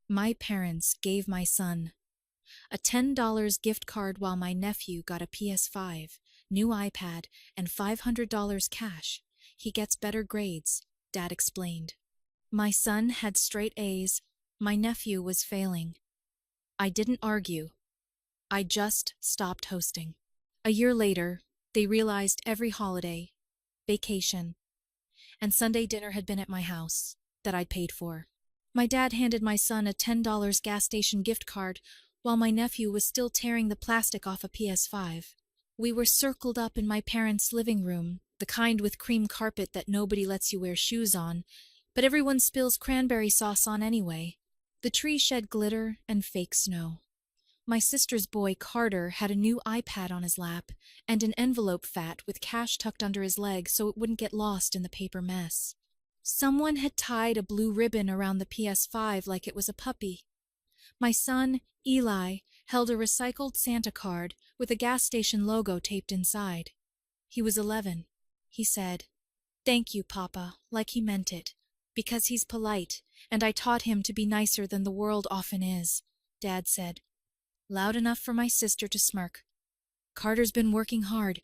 My parents gave my son a $10 gift card while my nephew got a PS5, new iPad, and $500 cash. He gets better grades, Dad explained. My son had straight A's. My nephew was failing. I didn't argue. I just stopped hosting. A year later, they realized every holiday, vacation, and Sunday dinner had been at my house that I'd paid for. My dad handed my son a $10 gas station gift card while my nephew was still tearing the plastic off a PS5. We were circled up in my parents' living room, the kind with cream carpet that nobody lets you wear shoes on, but everyone spills cranberry sauce on anyway. The tree shed glitter and fake snow. My sister's boy, Carter, had a new iPad on his lap and an envelope fat with cash tucked under his leg so it wouldn't get lost in the paper mess. Someone had tied a blue ribbon around the PS5 like it was a puppy. My son, Eli, held a recycled Santa card with a gas station logo taped inside. He was 11. He said, "Thank you, Papa," like he meant it, because he's polite, and I taught him to be nicer than the world often is, Dad said, loud enough for my sister to smirk. "Carter's been working hard.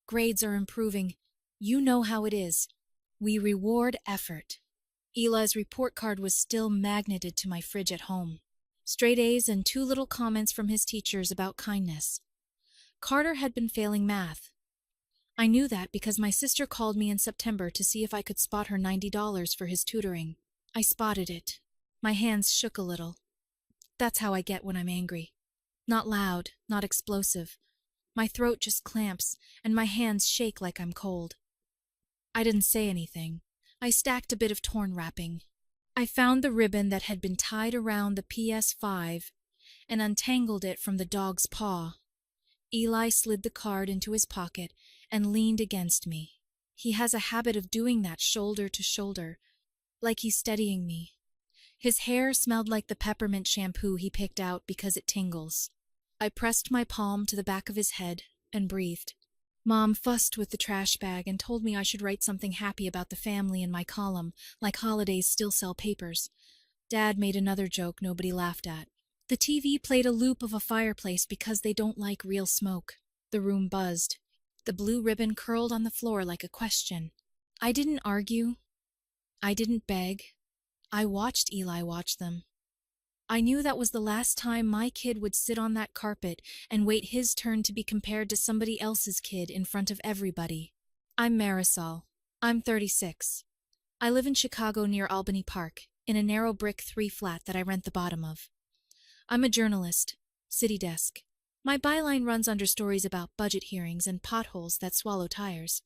Grades are improving. You know how it is. We reward effort." Eli's report card was still magneted to my fridge at home. Straight A's and 2 little comments from his teachers about kindness. Carter had been failing math. I knew that because my sister called me in September to see if I could spot her $90 for his tutoring. I spotted it. My hands shook a little. That's how I get when I'm angry. Not loud, not explosive. My throat just clamps, and my hands shake like I'm cold. I didn't say anything. I stacked a bit of torn wrapping. I found the ribbon that had been tied around the PS5 and untangled it from the dog's paw. Eli slid the card into his pocket and leaned against me. He has a habit of doing that shoulder to shoulder, like he's steadying me. His hair smelled like the peppermint shampoo he picked out because it tingles. I pressed my palm to the back of his head and breathed. Mom fussed with the trash bag and told me I should write something happy about the family in my column, like holidays still sell papers. Dad made another joke nobody laughed at. The TV played a loop of a fireplace because they don't like real smoke. The room buzzed. The blue ribbon curled on the floor like a question. I didn't argue. I didn't beg. I watched Eli watch them. I knew that was the last time my kid would sit on that carpet and wait his turn to be compared to somebody else's kid in front of everybody. I'm Marisol. I'm 36. I live in Chicago near Albany Park, in a narrow brick 3-flat that I rent the bottom of. I'm a journalist, city desk. My byline runs under stories about budget hearings and potholes that swallow tires.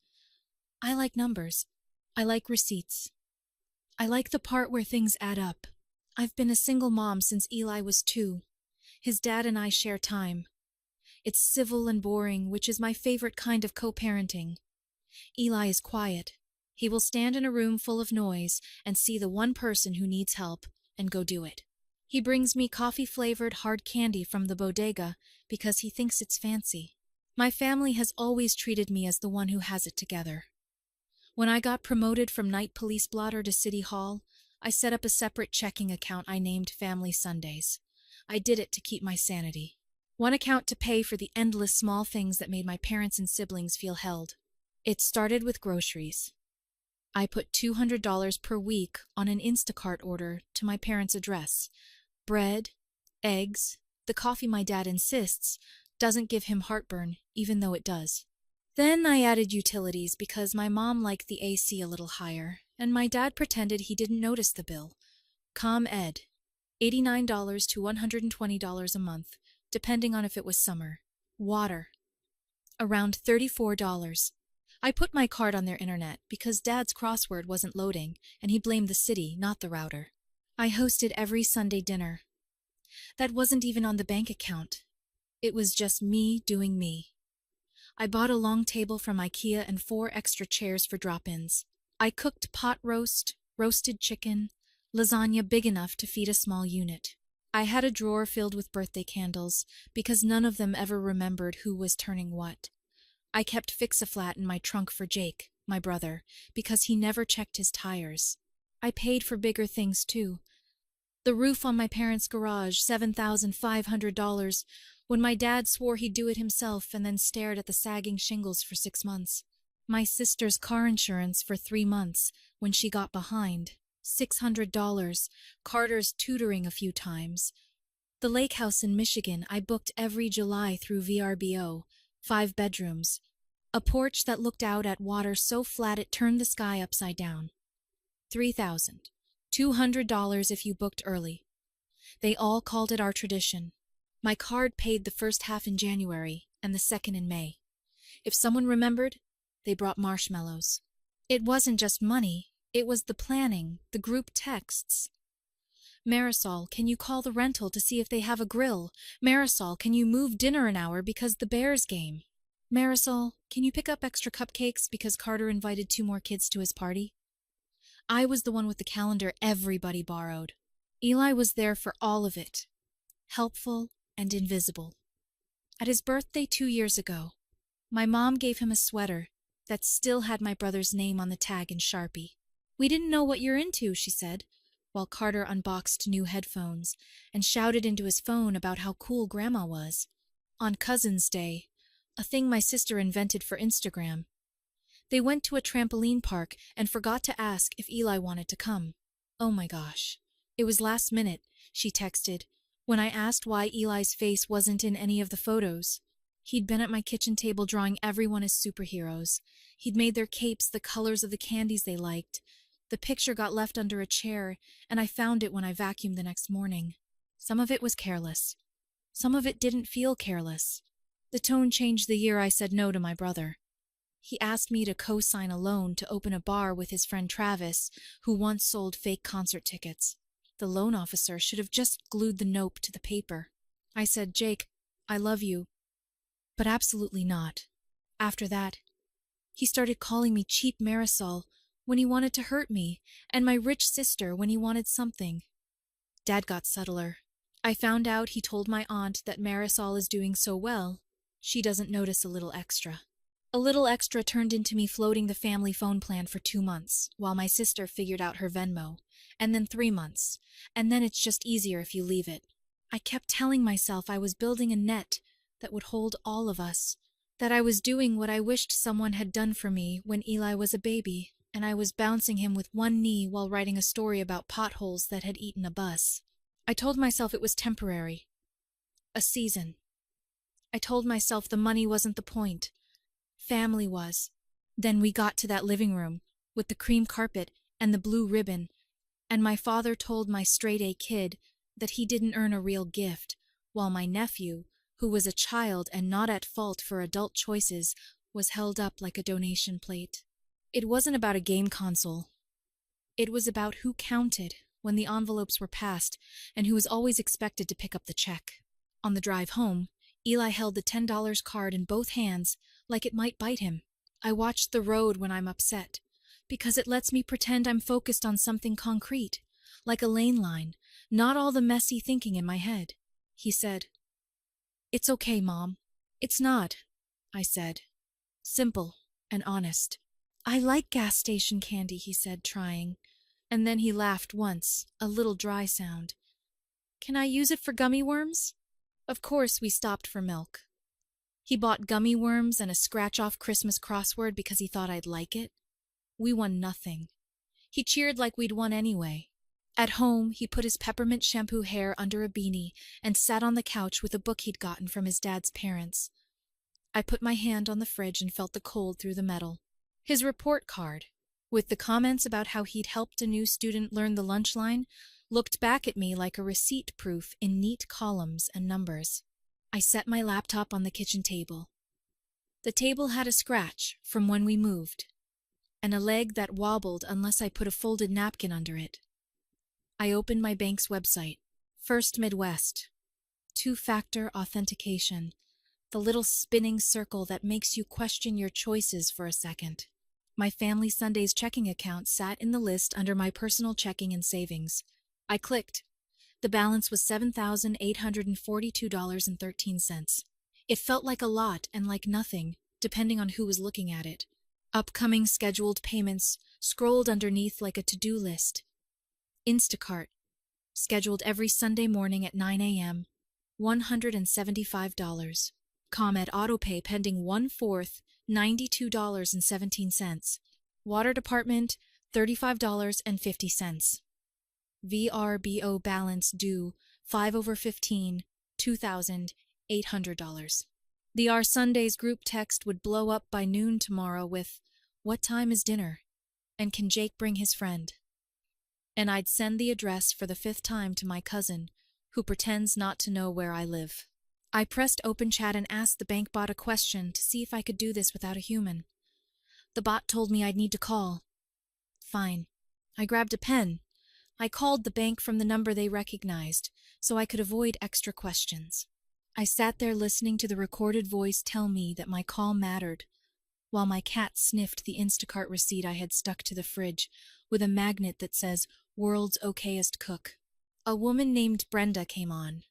I like numbers. I like receipts. I like the part where things add up. I've been a single mom since Eli was 2. His dad and I share time. It's civil and boring, which is my favorite kind of co-parenting. Eli is quiet. He will stand in a room full of noise and see the one person who needs help and go do it. He brings me coffee-flavored hard candy from the bodega because he thinks it's fancy. My family has always treated me as the one who has it together. When I got promoted from night police blotter to City Hall, I set up a separate checking account I named Family Sundays. I did it to keep my sanity. One account to pay for the endless small things that made my parents and siblings feel held. It started with groceries. I put $200 per week on an Instacart order to my parents' address. Bread, eggs, the coffee my dad insists doesn't give him heartburn, even though it does. Then I added utilities because my mom liked the AC a little higher, and my dad pretended he didn't notice the bill. ComEd, $89 to $120 a month, depending on if it was summer. Water, around $34. I put my card on their internet because Dad's crossword wasn't loading, and he blamed the city, not the router. I hosted every Sunday dinner. That wasn't even on the bank account. It was just me doing me. I bought a long table from IKEA and 4 extra chairs for drop-ins. I cooked pot roast, roasted chicken, lasagna big enough to feed a small unit. I had a drawer filled with birthday candles because none of them ever remembered who was turning what. I kept Fix-A-Flat in my trunk for Jake, my brother, because he never checked his tires. I paid for bigger things too. The roof on my parents' garage, $7,500, when my dad swore he'd do it himself and then stared at the sagging shingles for 6 months. My sister's car insurance for 3 months, when she got behind, $600, Carter's tutoring a few times. The lake house in Michigan I booked every July through VRBO, 5 bedrooms. A porch that looked out at water so flat it turned the sky upside down. $3,200 if you booked early. They all called it our tradition. My card paid the first half in January and the second in May. If someone remembered, they brought marshmallows. It wasn't just money, it was the planning, the group texts. Marisol, can you call the rental to see if they have a grill? Marisol, can you move dinner an hour because the Bears game? Marisol, can you pick up extra cupcakes because Carter invited 2 more kids to his party? I was the one with the calendar everybody borrowed. Eli was there for all of it, helpful and invisible. At his birthday 2 years ago, my mom gave him a sweater that still had my brother's name on the tag in Sharpie. We didn't know what you're into, she said, while Carter unboxed new headphones and shouted into his phone about how cool Grandma was. On Cousin's Day, a thing my sister invented for Instagram, they went to a trampoline park and forgot to ask if Eli wanted to come. Oh my gosh. It was last minute, she texted, when I asked why Eli's face wasn't in any of the photos. He'd been at my kitchen table drawing everyone as superheroes. He'd made their capes the colors of the candies they liked. The picture got left under a chair, and I found it when I vacuumed the next morning. Some of it was careless. Some of it didn't feel careless. The tone changed the year I said no to my brother. He asked me to co-sign a loan to open a bar with his friend Travis, who once sold fake concert tickets. The loan officer should have just glued the nope to the paper. I said, Jake, I love you. But absolutely not. After that, he started calling me cheap Marisol when he wanted to hurt me, and my rich sister when he wanted something. Dad got subtler. I found out he told my aunt that Marisol is doing so well, she doesn't notice a little extra. A little extra turned into me floating the family phone plan for 2 months, while my sister figured out her Venmo, and then 3 months, and then it's just easier if you leave it. I kept telling myself I was building a net that would hold all of us, that I was doing what I wished someone had done for me when Eli was a baby, and I was bouncing him with one knee while writing a story about potholes that had eaten a bus. I told myself it was temporary. A season. I told myself the money wasn't the point. Family was. Then we got to that living room, with the cream carpet and the blue ribbon, and my father told my straight-A kid that he didn't earn a real gift, while my nephew, who was a child and not at fault for adult choices, was held up like a donation plate. It wasn't about a game console. It was about who counted when the envelopes were passed and who was always expected to pick up the check. On the drive home, Eli held the $10 card in both hands like it might bite him. I watched the road when I'm upset, because it lets me pretend I'm focused on something concrete, like a lane line, not all the messy thinking in my head. He said, "It's okay, Mom." "It's not," I said. Simple and honest. "I like gas station candy," he said, trying. And then he laughed once, a little dry sound. "Can I use it for gummy worms?" Of course, we stopped for milk. He bought gummy worms and a scratch-off Christmas crossword because he thought I'd like it. We won nothing. He cheered like we'd won anyway. At home, he put his peppermint shampoo hair under a beanie and sat on the couch with a book he'd gotten from his dad's parents. I put my hand on the fridge and felt the cold through the metal. His report card, with the comments about how he'd helped a new student learn the lunch line, looked back at me like a receipt proof in neat columns and numbers. I set my laptop on the kitchen table. The table had a scratch from when we moved, and a leg that wobbled unless I put a folded napkin under it. I opened my bank's website, First Midwest. 2-factor authentication, the little spinning circle that makes you question your choices for a second. My Family Sundays checking account sat in the list under my personal checking and savings. I clicked. The balance was $7,842.13. It felt like a lot and like nothing, depending on who was looking at it. Upcoming scheduled payments scrolled underneath like a to-do list. Instacart. scheduled every Sunday morning at 9 a.m., $175. ComEd autopay pending 1/4, $92.17. Water department, $35.50. VRBO balance due 5/15, $2,800. The Our Sundays group text would blow up by noon tomorrow with, "What time is dinner? And can Jake bring his friend?" And I'd send the address for the 5th time to my cousin, who pretends not to know where I live. I pressed open chat and asked the bank bot a question to see if I could do this without a human. The bot told me I'd need to call. Fine. I grabbed a pen. I called the bank from the number they recognized, so I could avoid extra questions. I sat there listening to the recorded voice tell me that my call mattered, while my cat sniffed the Instacart receipt I had stuck to the fridge with a magnet that says, "World's Okayest Cook." A woman named Brenda came on.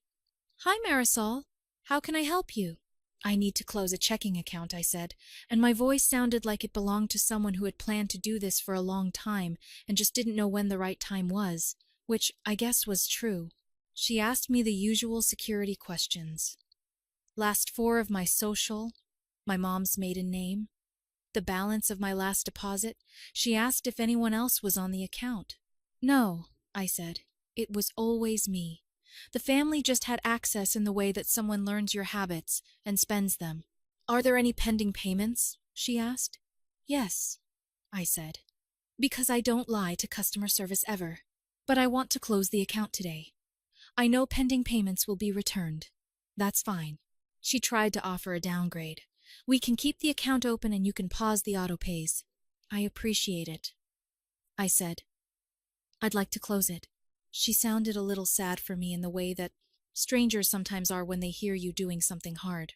"Hi, Marisol. How can I help you?" "I need to close a checking account," I said, and my voice sounded like it belonged to someone who had planned to do this for a long time and just didn't know when the right time was, which I guess was true. She asked me the usual security questions. Last 4 of my social, my mom's maiden name, the balance of my last deposit. She asked if anyone else was on the account. "No," I said. "It was always me. The family just had access in the way that someone learns your habits and spends them." "Are there any pending payments?" she asked. "Yes," I said, "because I don't lie to customer service ever. But I want to close the account today. I know pending payments will be returned." "That's fine." She tried to offer a downgrade. "We can keep the account open and you can pause the autopays." "I appreciate it," I said. "I'd like to close it." She sounded a little sad for me in the way that strangers sometimes are when they hear you doing something hard.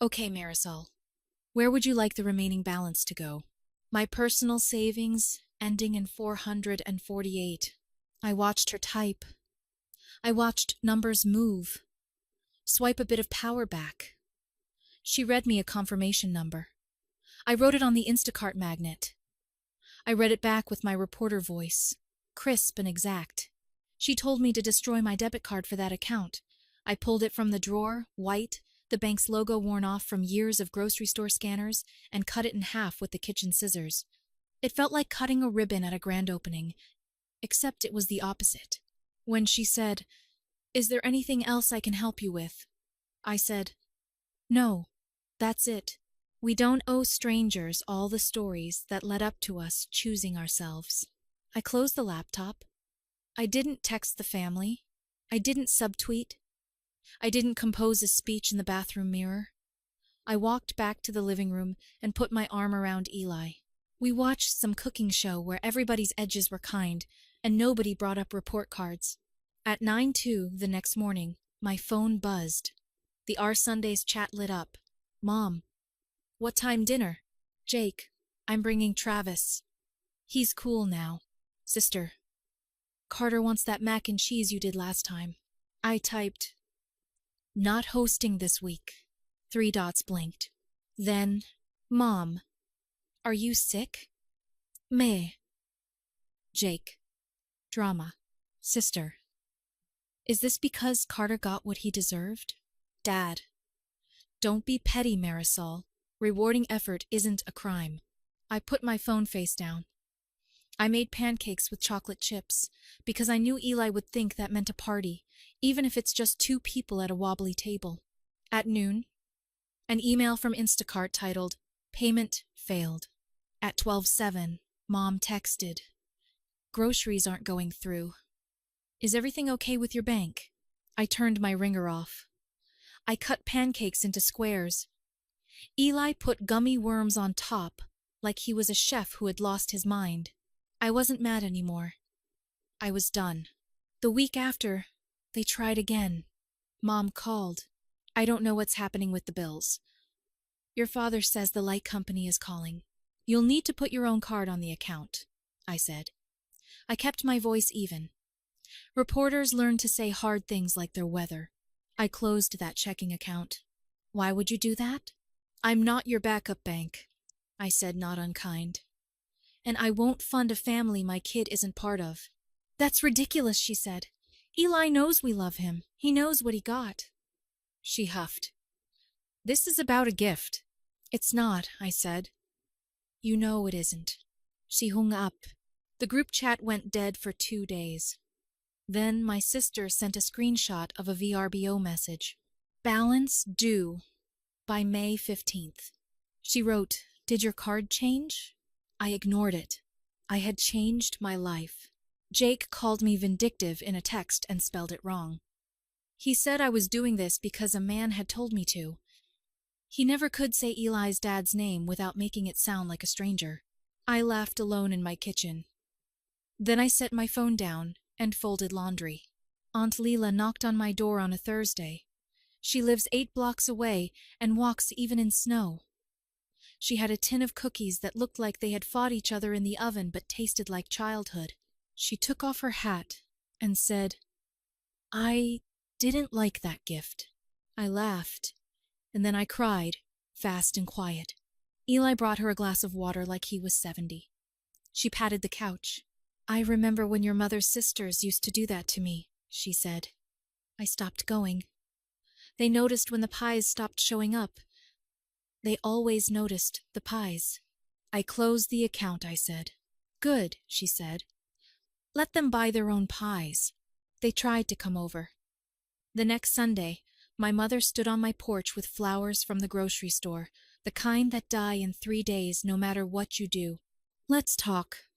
"Okay, Marisol. Where would you like the remaining balance to go?" "My personal savings, ending in 448. I watched her type. I watched numbers move. Swipe a bit of power back. She read me a confirmation number. I wrote it on the Instacart magnet. I read it back with my reporter voice, crisp and exact. She told me to destroy my debit card for that account. I pulled it from the drawer, white, the bank's logo worn off from years of grocery store scanners, and cut it in half with the kitchen scissors. It felt like cutting a ribbon at a grand opening, except it was the opposite. When she said, "Is there anything else I can help you with?" I said, "No, that's it. We don't owe strangers all the stories that led up to us choosing ourselves." I closed the laptop. I didn't text the family. I didn't subtweet. I didn't compose a speech in the bathroom mirror. I walked back to the living room and put my arm around Eli. We watched some cooking show where everybody's edges were kind and nobody brought up report cards. At 9:02 the next morning, my phone buzzed. The Our Sundays chat lit up. "Mom, what time dinner?" "Jake, I'm bringing Travis. He's cool now." "Sister, Carter wants that mac and cheese you did last time." I typed, "Not hosting this week." 3 dots blinked. Then, "Mom, are you sick?" "Meh." Jake, drama. "Sister, is this because Carter got what he deserved?" Dad, "Don't be petty, Marisol. Rewarding effort isn't a crime." I put my phone face down. I made pancakes with chocolate chips, because I knew Eli would think that meant a party, even if it's just 2 people at a wobbly table. At noon, an email from Instacart titled, "Payment Failed." At 12:07, Mom texted, "Groceries aren't going through. Is everything okay with your bank?" I turned my ringer off. I cut pancakes into squares. Eli put gummy worms on top, like he was a chef who had lost his mind. I wasn't mad anymore. I was done. The week after, they tried again. Mom called. "I don't know what's happening with the bills. Your father says the light company is calling. You'll need to put your own card on the account," I said. I kept my voice even. Reporters learn to say hard things like their weather. I closed that checking account. "Why would you do that?" "I'm not your backup bank," I said, not unkind. "And I won't fund a family my kid isn't part of." "That's ridiculous," she said. Eli knows we love him. He knows what he got. She huffed. This is about a gift. It's not, I said. You know it isn't. She hung up. The group chat went dead for 2 days. Then my sister sent a screenshot of a VRBO message. Balance due by May 15th. She wrote, "Did your card change?" I ignored it. I had changed my life. Jake called me vindictive in a text and spelled it wrong. He said I was doing this because a man had told me to. He never could say Eli's dad's name without making it sound like a stranger. I laughed alone in my kitchen. Then I set my phone down and folded laundry. Aunt Leila knocked on my door on a Thursday. She lives 8 blocks away and walks even in snow. She had a tin of cookies that looked like they had fought each other in the oven but tasted like childhood. She took off her hat and said, "I didn't like that gift." I laughed, and then I cried, fast and quiet. Eli brought her a glass of water like he was 70. She patted the couch. "I remember when your mother's sisters used to do that to me," she said. I stopped going. They noticed when the pies stopped showing up. They always noticed the pies. I closed the account, I said. "Good," she said. "Let them buy their own pies." They tried to come over. The next Sunday, my mother stood on my porch with flowers from the grocery store, the kind that die in 3 days no matter what you do. "Let's talk,"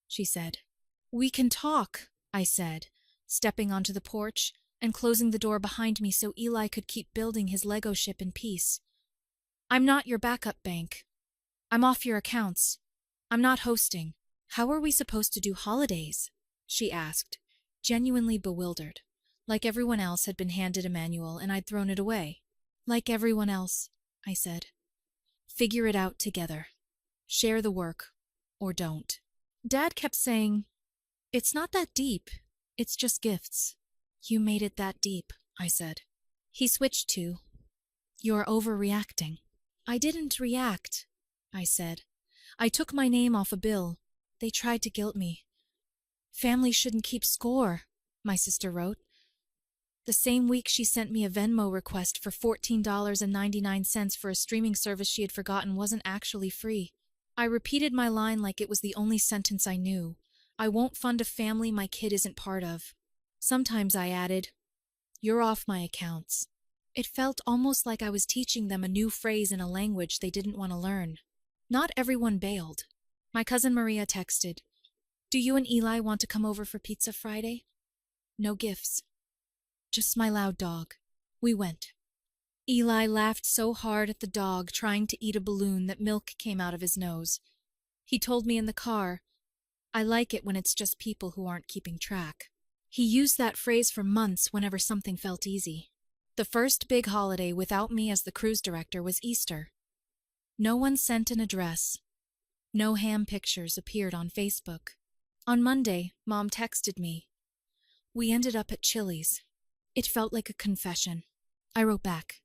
she said. "We can talk," I said, stepping onto the porch and closing the door behind me so Eli could keep building his Lego ship in peace. "I'm not your backup bank. I'm off your accounts. I'm not hosting. How are we supposed to do holidays?" she asked, genuinely bewildered. Like everyone else had been handed a manual and I'd thrown it away. "Like everyone else," I said. "Figure it out together. Share the work, or don't." Dad kept saying, "It's not that deep. It's just gifts." "You made it that deep," I said. He switched to, "You're overreacting." "I didn't react," I said. "I took my name off a bill. They tried to guilt me." "Family shouldn't keep score," my sister wrote. The same week she sent me a Venmo request for $14.99 for a streaming service she had forgotten wasn't actually free. I repeated my line like it was the only sentence I knew. "I won't fund a family my kid isn't part of." Sometimes I added, "You're off my accounts." It felt almost like I was teaching them a new phrase in a language they didn't want to learn. Not everyone bailed. My cousin Maria texted, "Do you and Eli want to come over for pizza Friday?" No gifts. Just my loud dog. We went. Eli laughed so hard at the dog trying to eat a balloon that milk came out of his nose. He told me in the car, "I like it when it's just people who aren't keeping track." He used that phrase for months whenever something felt easy. The first big holiday without me as the cruise director was Easter. No one sent an address. No ham pictures appeared on Facebook. On Monday, Mom texted me. "We ended up at Chili's." It felt like a confession. I wrote back,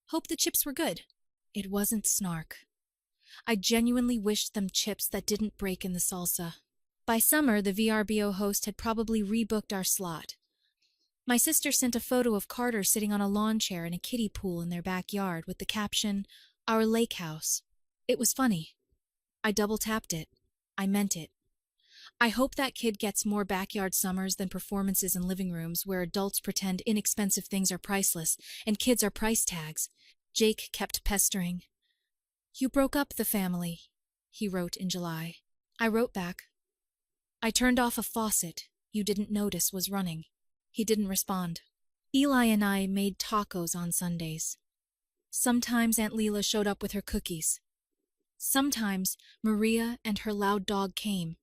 "Hope the chips were good." It wasn't snark. I genuinely wished them chips that didn't break in the salsa. By summer, the VRBO host had probably rebooked our slot. My sister sent a photo of Carter sitting on a lawn chair in a kiddie pool in their backyard with the caption, "Our lake house." It was funny. I double-tapped it. I meant it. I hope that kid gets more backyard summers than performances in living rooms where adults pretend inexpensive things are priceless and kids are price tags. Jake kept pestering. "You broke up the family," he wrote in July. I wrote back, "I turned off a faucet you didn't notice was running." He didn't respond. Eli and I made tacos on Sundays. Sometimes Aunt Leila showed up with her cookies. Sometimes Maria and her loud dog came.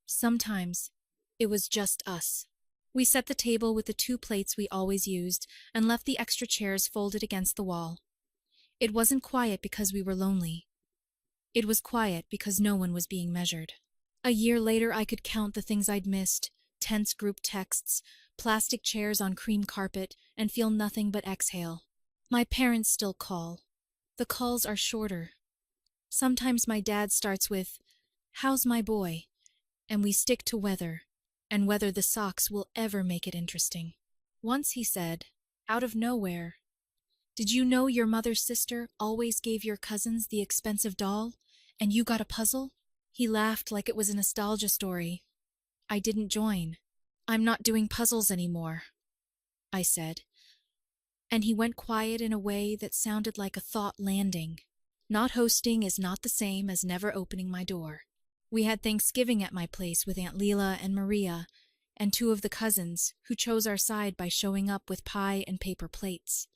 Sometimes it was just us. We set the table with the 2 plates we always used and left the extra chairs folded against the wall. It wasn't quiet because we were lonely. It was quiet because no one was being measured. A year later, I could count the things I'd missed: tense group texts, plastic chairs on cream carpet, and feel nothing but exhale. My parents still call. The calls are shorter. Sometimes my dad starts with, "How's my boy?" and we stick to weather, and whether the socks will ever make it interesting. Once he said, out of nowhere, "Did you know your mother's sister always gave your cousins the expensive doll, and you got a puzzle?" He laughed like it was a nostalgia story. I didn't join. "I'm not doing puzzles anymore," I said, and he went quiet in a way that sounded like a thought landing. Not hosting is not the same as never opening my door. We had Thanksgiving at my place with Aunt Leela and Maria, and two of the cousins, who chose our side by showing up with pie and paper plates.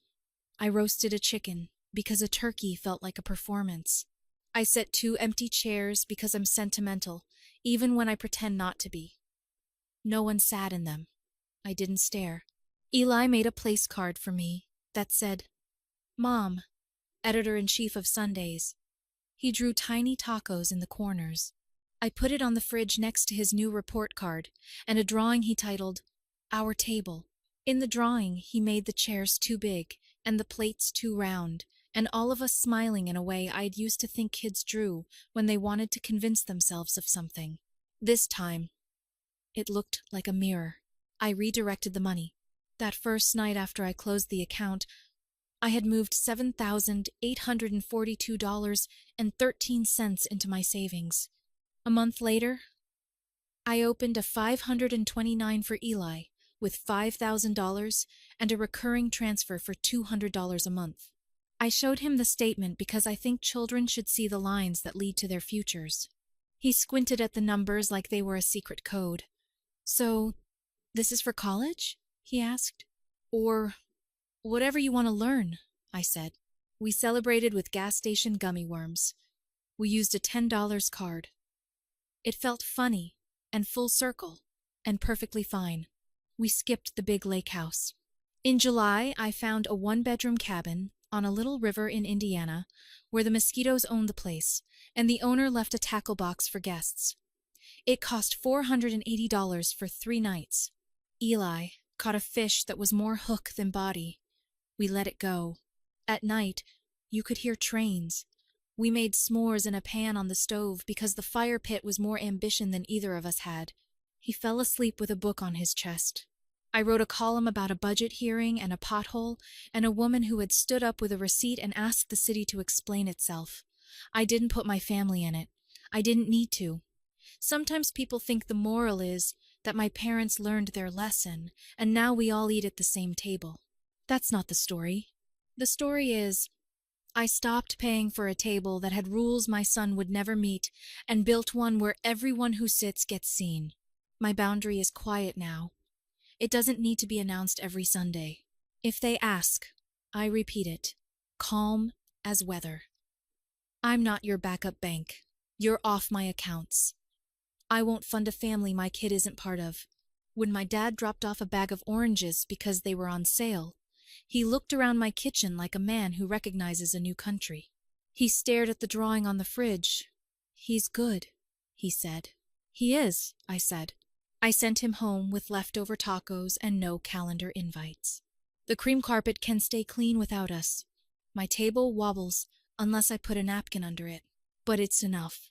I roasted a chicken, because a turkey felt like a performance. I set 2 empty chairs because I'm sentimental, even when I pretend not to be. No one sat in them. I didn't stare. Eli made a place card for me that said, "Mom, Editor-in-Chief of Sundays." He drew tiny tacos in the corners. I put it on the fridge next to his new report card and a drawing he titled, "Our Table." In the drawing, he made the chairs too big and the plates too round, and all of us smiling in a way I'd used to think kids drew when they wanted to convince themselves of something. This time, it looked like a mirror. I redirected the money. That first night after I closed the account, I had moved $7,842.13 into my savings. A month later, I opened a $529 for Eli with $5,000 and a recurring transfer for $200 a month. I showed him the statement because I think children should see the lines that lead to their futures. He squinted at the numbers like they were a secret code. "So, this is for college?" he asked. "Or whatever you want to learn," I said. We celebrated with gas station gummy worms. We used a $10 card. It felt funny and full circle and perfectly fine. We skipped the big lake house. In July, I found a 1-bedroom cabin on a little river in Indiana where the mosquitoes owned the place, and the owner left a tackle box for guests. It cost $480 for 3 nights. Eli caught a fish that was more hook than body. We let it go. At night, you could hear trains. We made s'mores in a pan on the stove because the fire pit was more ambition than either of us had. He fell asleep with a book on his chest. I wrote a column about a budget hearing and a pothole and a woman who had stood up with a receipt and asked the city to explain itself. I didn't put my family in it. I didn't need to. Sometimes people think the moral is that my parents learned their lesson and now we all eat at the same table. That's not the story. The story is, I stopped paying for a table that had rules my son would never meet and built one where everyone who sits gets seen. My boundary is quiet now. It doesn't need to be announced every Sunday. If they ask, I repeat it, calm as weather. I'm not your backup bank. You're off my accounts. I won't fund a family my kid isn't part of. When my dad dropped off a bag of oranges because they were on sale, he looked around my kitchen like a man who recognizes a new country. He stared at the drawing on the fridge. "He's good," he said. "He is," I said. I sent him home with leftover tacos and no calendar invites. The cream carpet can stay clean without us. My table wobbles unless I put a napkin under it, but it's enough.